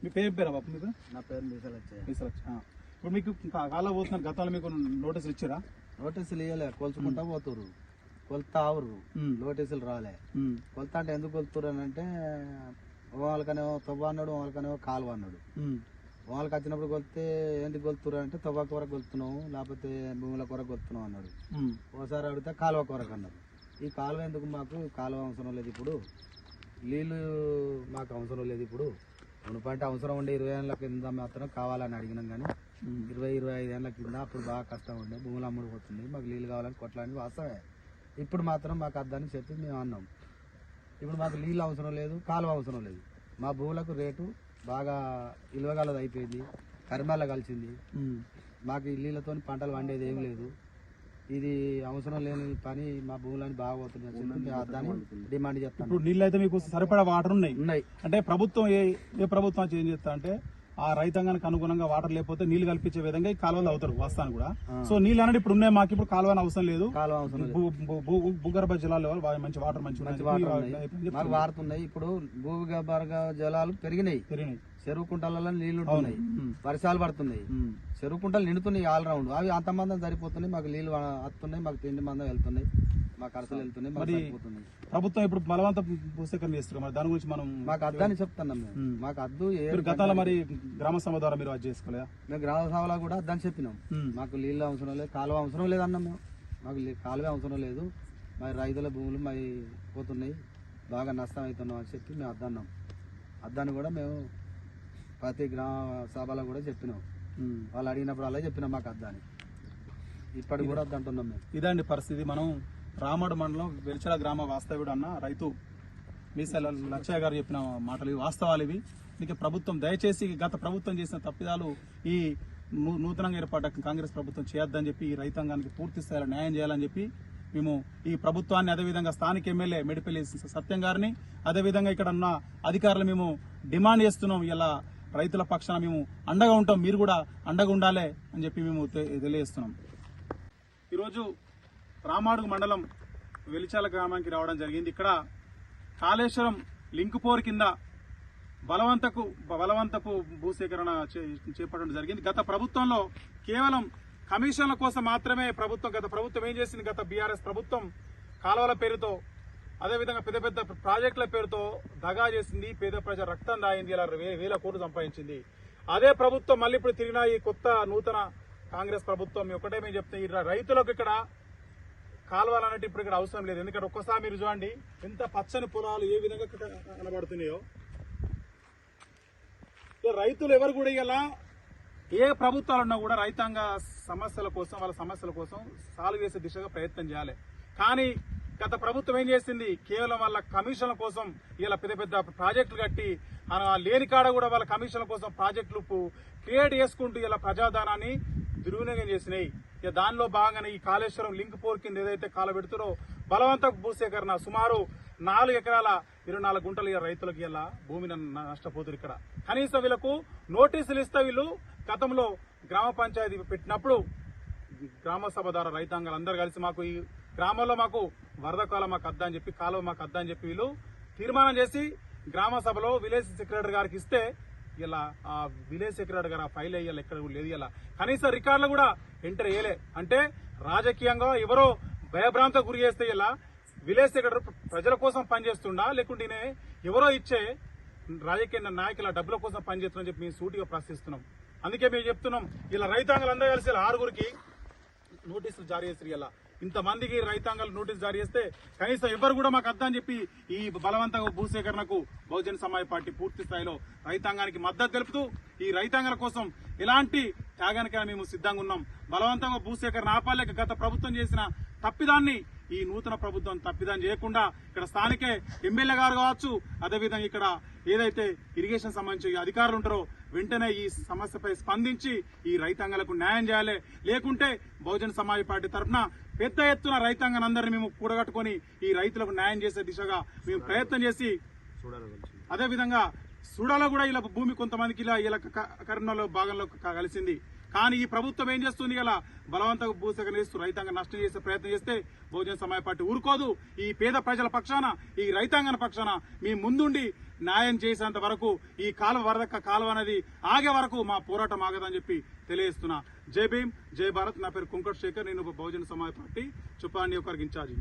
మీ పేరు పేరా బాబు? మీకు నా పేరు మీసలచ్చయ్య. ఇప్పుడు మీకు కాలా పోతున్నారు, గతంలో మీకు నోటీసులు ఇచ్చారా? నోటీసులు ఇవ్వలే, కొలుచుకుంటా పోతురు, కొలుతా ఆవురు, నోటీసులు రాలే. కొలుతా అంటే ఎందుకు కొలుతురు అని అంటే వాళ్ళకనేమో తొవ్వ అన్నాడు, వాళ్ళకనేమో కాలువ అన్నాడు. వాళ్ళకి వచ్చినప్పుడు కొలితే ఎందుకు కొలుతురు అంటే తొవ్వ కూర కొలుతున్నావు, లేకపోతే భూముల కూర కొలుతున్నావు అన్నాడు. ఒకసారి అడిగితే కాలువ కూరకు అన్నారు. ఈ కాలువ ఎందుకు, మాకు కాలువ అవసరం లేదు, ఇప్పుడు నీళ్ళు మాకు అవసరం లేదు, ఇప్పుడు మునుపంటే అవసరం ఉండే 20 ఏళ్ళ కింద మాత్రం కావాలని అడిగినాం, కానీ 20-25 ఏళ్ళ కింద అప్పుడు బాగా కష్టం ఉండే, భూములు అమ్ముడుపోతుంది, మాకు నీళ్ళు కావాలని కొట్లాని వాస్తవే. ఇప్పుడు మాత్రం మాకు అద్దని చెప్పి మేము అన్నాం. ఇప్పుడు మాకు నీళ్ళు అవసరం లేదు, కాలువ అవసరం లేదు, మా భూములకు రేటు బాగా ఇలువగలది అయిపోయింది, కరిమాల కలిసింది, మాకు ఈ నీళ్ళతో పంటలు పండేది ఏం లేదు, ఇది అవసరం లేని పని, మా భూములని బాగా పోతుంది దాన్ని డిమాండ్ చేస్తాను. ఇప్పుడు నీళ్ళు అయితే మీకు సరిపడా వాటర్ ఉన్నాయి అంటే ప్రభుత్వం ఏ ప్రభుత్వం ఏం చేస్తా అంటే ఆ రైతాంగానికి అనుగుణంగా వాటర్ లేకపోతే నీళ్లు కల్పించే విధంగా ఈ కాలువలు అవుతారు వస్తాను కూడా. సో నీళ్ళు అనేది ఇప్పుడు ఉన్నాయి, మాకు ఇప్పుడు కాలువ అవసరం లేదు, భూగర్భ జలాలు మంచి వాటర్ మాకు వారుతున్నాయి. ఇప్పుడు భూగర్భ జలాలు పెరిగినాయి, చెరువు కుంటలలో నీళ్లు ఉంటున్నాయి, వర్షాలు పడుతున్నాయి, చెరువు కుంటలు నిండుతున్నాయి ఆల్ రౌండ్, అవి అంత మందం సరిపోతున్నాయి, మాకు నీళ్లు వస్తున్నాయి, మాకు తిండి మందం వెళ్తున్నాయి, మాకు ఖర్చులు వెళ్తున్నాయి, మాకు సరిపోతున్నాయి. ప్రభుత్వం ఇప్పుడు బలవంత భూసేకరణ చేస్తారు, మరి దాని గురించి మనం మాకు అద్దని చెప్తున్నాం మేము. మాకు అద్దు గతంలో మరి గ్రామ సభ ద్వారా మీరు అది చేసుకోలేదా? మేము గ్రామ సభలో కూడా అద్దని చెప్పినాం, మాకు నీళ్ళు అవసరం లేదు, కాలువ అవసరం లేదన్నాం మేము, మాకు కాలువ అవసరం లేదు, మరి రైతుల భూములు మరి పోతున్నాయి, బాగా నష్టం అవుతున్నాం అని చెప్పి మేము అద్దన్నాం. అద్దాన్ని కూడా మేము ప్రతి గ్రామ సభలో కూడా చెప్పినాం, వాళ్ళు అడిగినప్పుడు అలా చెప్పినాం మాకు అద్దాని, ఇప్పటికి కూడా అద్దంటున్నాం మేము. ఇదండి పరిస్థితి. మనం రామడు మండలం వెలిచల గ్రామ వాస్తవ్యుడు అన్న రైతు మీసాల లచ్చయ్య గారు చెప్పిన మాటలు వాస్తవాలు ఇవి. మీకు ప్రభుత్వం దయచేసి గత ప్రభుత్వం చేసిన తప్పిదాలు ఈ నూతనంగా ఏర్పడ్డ కాంగ్రెస్ ప్రభుత్వం చేయొద్దని చెప్పి ఈ రైతాంగానికి పూర్తి స్థాయిలో న్యాయం చేయాలని చెప్పి మేము ఈ ప్రభుత్వాన్ని, అదేవిధంగా స్థానిక ఎమ్మెల్యే మెడిపల్లి సత్యం గారిని, అదేవిధంగా ఇక్కడ ఉన్న అధికారులు మేము డిమాండ్ చేస్తున్నాం. ఇలా రైతుల పక్షాన మేము అండగా ఉంటాం, మీరు కూడా అండగా ఉండాలి అని చెప్పి మేము తెలియజేస్తున్నాం. ఈరోజు రామాడుగు మండలం వెలిచాల గ్రామానికి రావడం జరిగింది. ఇక్కడ కాళేశ్వరం లింకుపోరు కింద బలవంతపు భూసేకరణ చేపట్టడం జరిగింది. గత ప్రభుత్వంలో కేవలం కమిషన్ల కోసం మాత్రమే గత ప్రభుత్వం ఏం చేసింది, గత బీఆర్ఎస్ ప్రభుత్వం కాలువల పేరుతో, అదేవిధంగా పెద్ద పెద్ద ప్రాజెక్టుల పేరుతో దగా చేసింది, పేద ప్రజల రక్తం దాయింది, ఇలా వేల కోట్లు సంపాదించింది. అదే ప్రభుత్వం మళ్ళీ ఇప్పుడు తిరిగిన ఈ కొత్త నూతన కాంగ్రెస్ ప్రభుత్వం ఒకటే మేము చెప్తాం, ఈ రైతులకు ఇక్కడ కాలువలు అన్నట్టు ఇప్పుడు ఇక్కడ అవసరం లేదు. ఎందుకంటే ఒక్కసారి మీరు చూడండి ఎంత పచ్చని పొలాలు ఏ విధంగా కనబడుతున్నాయో. రైతులు ఎవరు కూడా ఇలా ఏ ప్రభుత్వాలు ఉన్నా కూడా రైతాంగ సమస్యల కోసం, వాళ్ళ సమస్యల కోసం సాల్వ్ చేసే దిశగా ప్రయత్నం చేయాలి. కానీ గత ప్రభుత్వం ఏం చేసింది, కేవలం వాళ్ళ కమిషన్ల కోసం ఇలా పెద్ద పెద్ద ప్రాజెక్టులు కట్టి లేని కాడ కూడా వాళ్ళ కమిషన్ల కోసం ప్రాజెక్టులు క్రియేట్ చేసుకుంటూ ఇలా ప్రజాధనాన్ని దుర్వినియోగం చేసినాయి. ఇక దానిలో భాగంగానే ఈ కాళేశ్వరం లింక్ పోర్ కింద ఏదైతే కాలబెడుతారో బలవంత భూసేకరణ సుమారు 4 ఎకరాల 24 గుంటలు రైతులకు ఇలా భూమిని నష్టపోతున్నారు. ఇక్కడ కనీసం వీళ్ళకు నోటీసులు ఇస్తే వీళ్ళు గతంలో గ్రామ పంచాయతీ పెట్టినప్పుడు గ్రామ సభ ద్వారా రైతాంగాలు అందరూ కలిసి మాకు ఈ గ్రామంలో మాకు వరద కాలం మాకు అద్దా అని చెప్పి, కాలువ మాకు అద్దా అని చెప్పి వీళ్ళు తీర్మానం చేసి గ్రామ సభలో విలేజ్ సెక్రటరీ గారికి ఇస్తే ఇలా ఆ విలేజ్ సెక్రటరీ గారు ఆ ఫైల్ అయ్యాలి ఎక్కడ లేదు, ఇలా కనీసం రికార్డులు కూడా ఎంటర్ చేయలే. అంటే రాజకీయంగా ఎవరో భయభ్రాంత గురి చేస్తే ఇలా విలేజ్ సెక్రటరీ ప్రజల కోసం పనిచేస్తుండా, లేకుంటే ఎవరో ఇచ్చే రాజకీయ నాయకుల డబ్బుల కోసం పనిచేస్తుందని చెప్పి మేము సూటిగా ప్రశ్నిస్తున్నాం. అందుకే మేము చెప్తున్నాం, ఇలా రైతాంగాలు అందరూ కలిసి 6గురికి నోటీసులు జారీ చేస్తారు. ఇలా ఇంతమందికి రైతాంగాలు నోటీసు జారీ చేస్తే కనీసం ఎవరు కూడా మాకు అర్థం చెప్పి ఈ బలవంత భూసేకరణకు బహుజన సమాజ్ పార్టీ పూర్తి స్థాయిలో రైతాంగానికి మద్దతు తెలుపుతూ ఈ రైతాంగాల కోసం ఎలాంటి త్యాగానికైనా మేము సిద్ధంగా ఉన్నాం. బలవంతంగా భూసేకరణ ఆపాలేక గత ప్రభుత్వం చేసిన తప్పిదాన్ని ఈ నూతన ప్రభుత్వం తప్పిదాన్ని చేయకుండా ఇక్కడ స్థానికే ఎమ్మెల్యే గారు కావచ్చు, అదేవిధంగా ఇక్కడ ఏదైతే ఇరిగేషన్ సంబంధించి అధికారులు ఉంటారో వెంటనే ఈ సమస్యపై స్పందించి ఈ రైతాంగాలకు న్యాయం చేయాలి. లేకుంటే బహుజన సమాజ్ పార్టీ తరఫున పెద్ద ఎత్తున రైతాంగాన్ని అందరినీ మేము కూడగట్టుకుని ఈ రైతులకు న్యాయం చేసే దిశగా మేము ప్రయత్నం చేసి, అదేవిధంగా సూడాలో కూడా ఇలా భూమి కొంతమందికి ఇలా కరీంనగర్లో భాగంలో కలిసింది. కానీ ఈ ప్రభుత్వం ఏం చేస్తుంది, ఇలా బలవంతంగా భూసేకరణ చేస్తూ రైతాంగం నష్టం చేసే ప్రయత్నం చేస్తే బహుజన సమాజ్ పార్టీ ఊరుకోదు. ఈ పేద ప్రజల పక్షాన, ఈ రైతాంగం పక్షాన మీ ముందుండి న్యాయం చేసేంత వరకు ఈ కాలువ వరదక్క కాలువ అనేది ఆగే వరకు మా పోరాటం ఆగదని చెప్పి తెలియజేస్తున్నా. జై భీమ్, జై భారత్. నా పేరు కుంకట్ శేఖర్, నేను బహుజన సమాజ్ పార్టీ చుప్పా నియోజకవర్గ ఇన్ఛార్జి.